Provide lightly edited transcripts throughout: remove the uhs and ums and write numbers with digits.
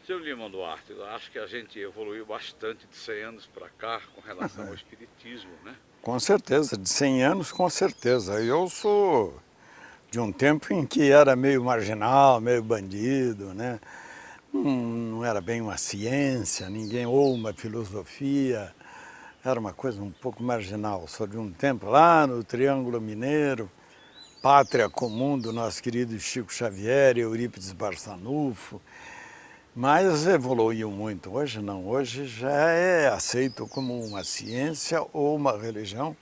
Seu Lima Duarte, eu acho que a gente evoluiu bastante de 100 anos para cá com relação ao espiritismo, né? Com certeza, de 100 anos, com certeza. Eu sou de um tempo em que era meio marginal, meio bandido, né? Não era bem uma ciência, ninguém, ou uma filosofia, era uma coisa um pouco marginal. Sou de um tempo lá no Triângulo Mineiro, pátria comum do nosso querido Chico Xavier e Eurípides Barçanufo, mas evoluiu muito. Hoje não, hoje já é aceito como uma ciência ou uma religião,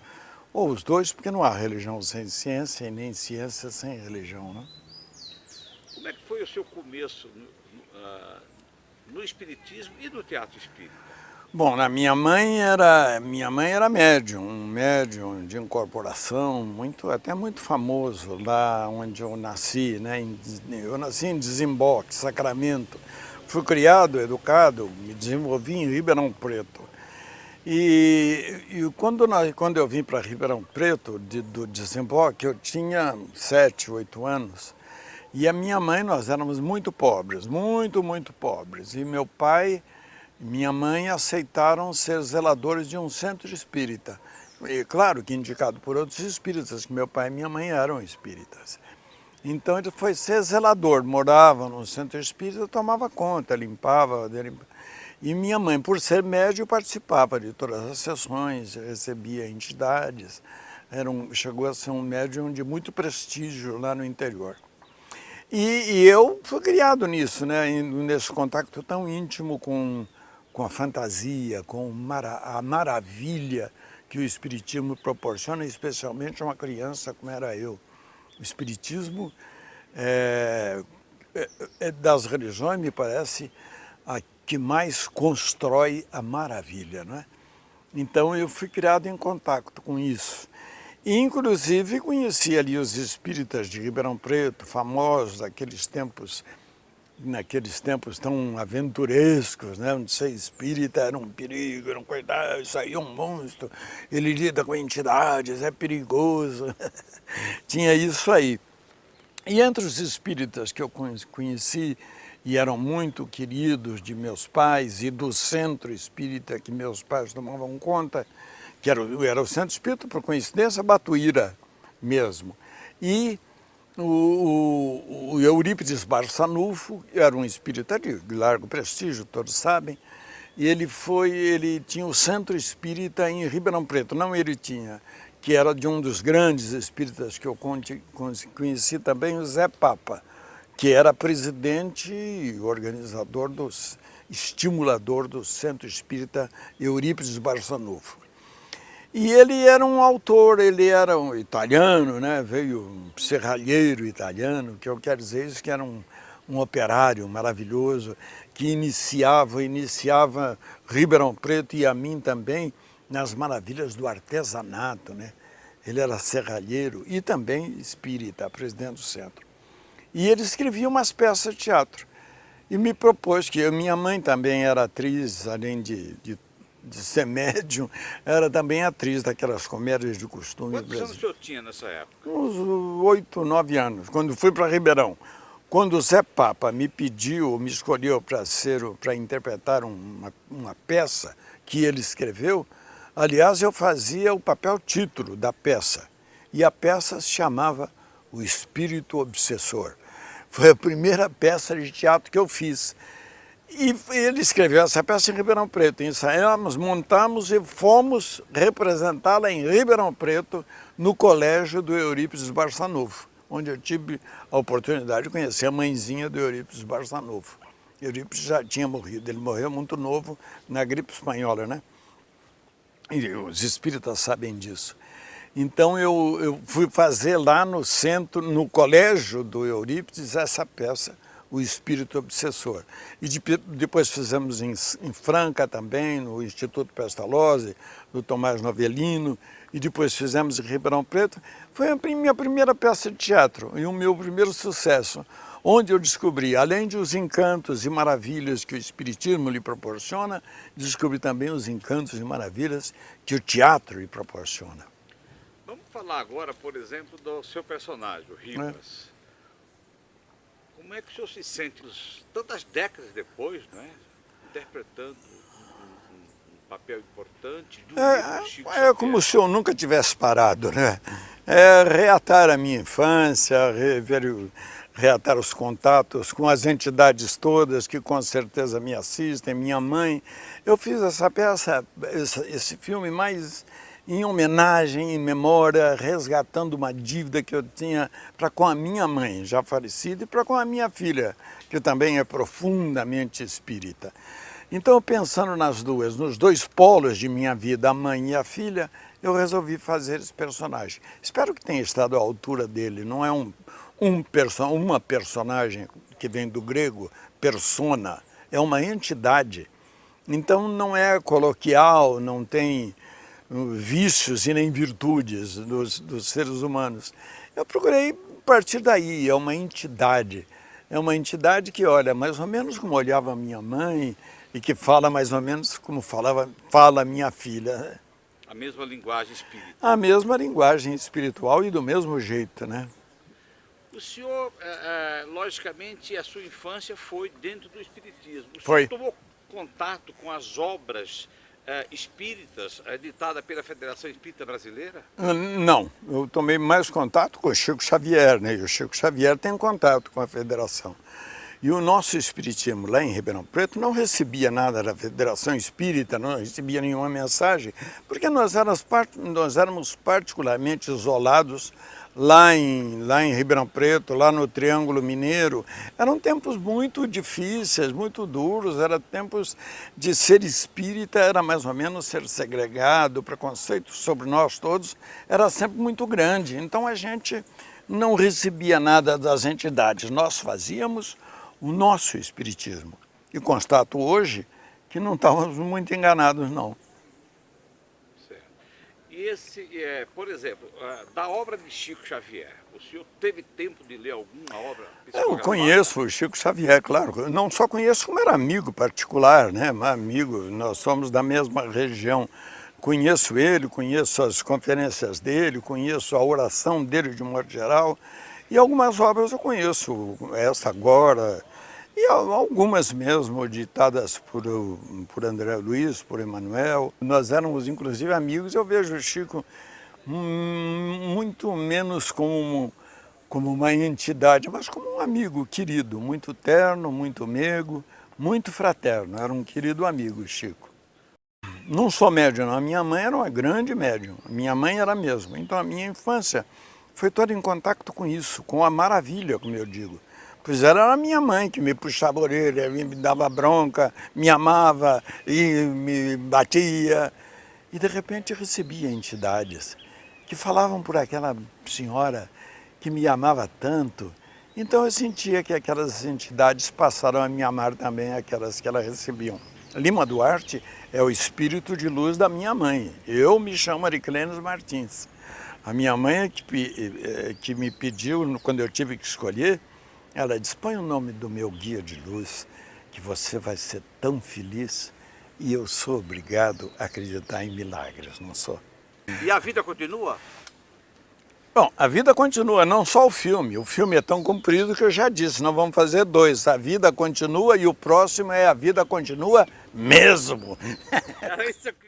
ou os dois, porque não há religião sem ciência e nem ciência sem religião, né? Como é que foi o seu começo no espiritismo e no teatro espírita? Bom, minha mãe era médium, um médium de incorporação, até muito famoso lá onde eu nasci, né? Eu nasci em Desemboque, Sacramento. Fui criado, educado, me desenvolvi em Ribeirão Preto. E quando eu vim para Ribeirão Preto, do Desemboque, eu tinha 7, 8 anos. E a minha mãe, nós éramos muito pobres, muito pobres. E meu pai e minha mãe aceitaram ser zeladores de um centro espírita. E claro que indicado por outros espíritas, que meu pai e minha mãe eram espíritas. Então ele foi ser zelador, morava no centro espírita, tomava conta, limpava. E minha mãe, por ser médium, participava de todas as sessões, recebia entidades. Chegou a ser um médium de muito prestígio lá no interior. E eu fui criado nisso, né? Nesse contato tão íntimo com a fantasia, com a maravilha que o Espiritismo proporciona, especialmente a uma criança como era eu. O Espiritismo é das religiões, me parece, a que mais constrói a maravilha, não é? Então eu fui criado em contato com isso. E, inclusive, conheci ali os espíritas de Ribeirão Preto, famosos naqueles tempos tão aventurescos, né? Onde ser espírita era um perigo, era um coitado, isso aí é um monstro, ele lida com entidades, é perigoso. Tinha isso aí. E entre os espíritas que eu conheci, e eram muito queridos de meus pais e do centro espírita que meus pais tomavam conta, que era o centro espírita, por coincidência, Batuíra mesmo. E o Eurípides Barçanufo era um espírita de largo prestígio, todos sabem, e ele tinha o centro espírita em Ribeirão Preto, não ele tinha, que era de um dos grandes espíritas que eu conheci também, o Zé Papa, que era presidente e organizador estimulador do Centro Espírita Eurípides Barçanufo. E ele era um autor, ele era um italiano, né? Veio um serralheiro italiano, que eu quero dizer isso, que era um operário maravilhoso, que iniciava Ribeirão Preto e a mim também nas maravilhas do artesanato, né? Ele era serralheiro e também espírita, presidente do centro. E ele escrevia umas peças de teatro. E me propôs que minha mãe também era atriz, além de ser médium, era também atriz daquelas comédias de costume brasileiras. Quantos anos o senhor tinha nessa época? Uns 8, 9 anos, quando fui para Ribeirão. Quando o Zé Papa me escolheu para interpretar uma peça que ele escreveu, aliás, eu fazia o papel título da peça. E a peça se chamava O Espírito Obsessor. Foi a primeira peça de teatro que eu fiz. E ele escreveu essa peça em Ribeirão Preto. Ensaiamos, montamos e fomos representá-la em Ribeirão Preto, no colégio do Eurípides Barçanufo, onde eu tive a oportunidade de conhecer a mãezinha do Eurípides Barçanufo. Eurípides já tinha morrido, ele morreu muito novo na gripe espanhola, né? E os espíritas sabem disso. Então eu fui fazer lá no centro, no colégio do Eurípides, essa peça, O Espírito Obsessor. E depois fizemos em Franca também, no Instituto Pestalozzi, do Tomás Novellino, e depois fizemos em Ribeirão Preto. Foi a minha primeira peça de teatro e o meu primeiro sucesso, onde eu descobri, além de os encantos e maravilhas que o Espiritismo lhe proporciona, descobri também os encantos e maravilhas que o teatro lhe proporciona. Vamos falar agora, por exemplo, do seu personagem, o Ribas. Como é que o senhor se sente tantas décadas depois, não é? Interpretando um papel importante do livro Chico É como se eu nunca tivesse parado, né? É reatar a minha infância, reatar os contatos com as entidades todas que com certeza me assistem, minha mãe. Eu fiz essa peça, esse filme mais em homenagem, em memória, resgatando uma dívida que eu tinha para com a minha mãe, já falecida, e para com a minha filha, que também é profundamente espírita. Então, pensando nas duas, nos dois polos de minha vida, a mãe e a filha, eu resolvi fazer esse personagem. Espero que tenha estado à altura dele, não é uma personagem que vem do grego, persona, é uma entidade. Então não é coloquial, não tem vícios e nem virtudes dos seres humanos. Eu procurei partir daí, é uma entidade. É uma entidade que olha mais ou menos como olhava a minha mãe e que fala mais ou menos como fala minha filha. A mesma linguagem espírita. A mesma linguagem espiritual e do mesmo jeito, né? O senhor, logicamente, a sua infância foi dentro do espiritismo. O senhor Foi. tomou contato com as obras espíritas editadas pela Federação Espírita Brasileira? Não, eu tomei mais contato com o Chico Xavier, né? E o Chico Xavier tem contato com a Federação. E o nosso espiritismo lá em Ribeirão Preto não recebia nada da Federação Espírita, não recebia nenhuma mensagem, porque nós éramos particularmente isolados lá em Ribeirão Preto, lá no Triângulo Mineiro. Eram tempos muito difíceis, muito duros, eram tempos de ser espírita, era mais ou menos ser segregado, o preconceito sobre nós todos era sempre muito grande. Então a gente não recebia nada das entidades, nós fazíamos o nosso espiritismo. E constato hoje que não estávamos muito enganados, não. Certo. E por exemplo, da obra de Chico Xavier, o senhor teve tempo de ler alguma obra? Eu conheço o Chico Xavier, claro. Eu não só conheço como era amigo particular, né? Amigo, nós somos da mesma região. Conheço ele, conheço as conferências dele, conheço a oração dele de modo geral. E algumas obras eu conheço, essa agora, e algumas mesmo ditadas por André Luiz, por Emmanuel. Nós éramos inclusive amigos, eu vejo o Chico muito menos como uma entidade, mas como um amigo querido, muito terno, muito meigo, muito fraterno. Era um querido amigo, Chico. Não sou médium, não. A minha mãe era uma grande médium, a minha mãe era mesmo. Então a minha infância foi toda em contato com isso, com a maravilha, como eu digo. Pois era a minha mãe que me puxava a orelha, me dava bronca, me amava e me batia. E de repente eu recebia entidades que falavam por aquela senhora que me amava tanto. Então eu sentia que aquelas entidades passaram a me amar também, aquelas que elas recebiam. Lima Duarte é o espírito de luz da minha mãe. Eu me chamo Ariclenes Martins. A minha mãe é que me pediu, quando eu tive que escolher, ela disse, põe o nome do meu guia de luz, que você vai ser tão feliz, e eu sou obrigado a acreditar em milagres, não sou? E a vida continua? Bom, a vida continua, não só o filme é tão comprido que eu já disse, nós vamos fazer 2, a vida continua e o próximo é a vida continua mesmo. Era isso que